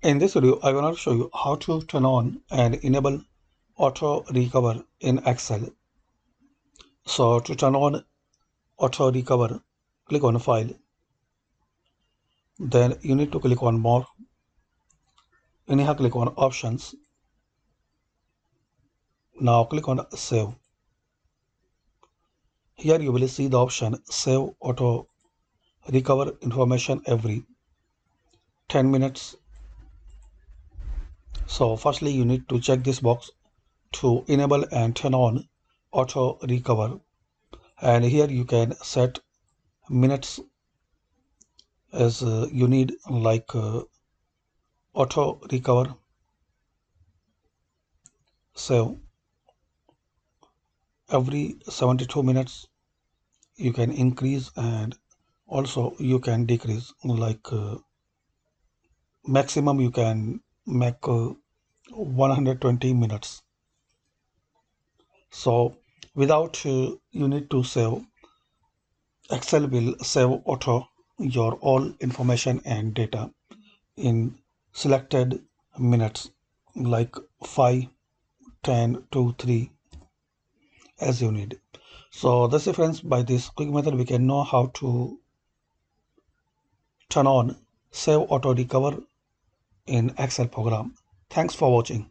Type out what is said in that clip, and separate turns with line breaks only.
In this video, I will show you how to turn on and enable auto recover in Excel. So to turn on auto recover, click on File. Then you need to click on More. And here click on Options. Now click on Save. Here you will see the option Save Auto Recover Information every 10 minutes. So firstly, you need to check this box to enable and turn on auto recover. And here you can set minutes as you need, like auto recover, save every 72 minutes. You can increase and also you can decrease, like maximum you can make 120 minutes. So without you need to save, Excel will save auto your all information and data in selected minutes, like 5, 10, 2, 3, as you need. So that's it, friends. By this quick method, we can know how to turn on save auto recover in Excel program. Thanks for watching.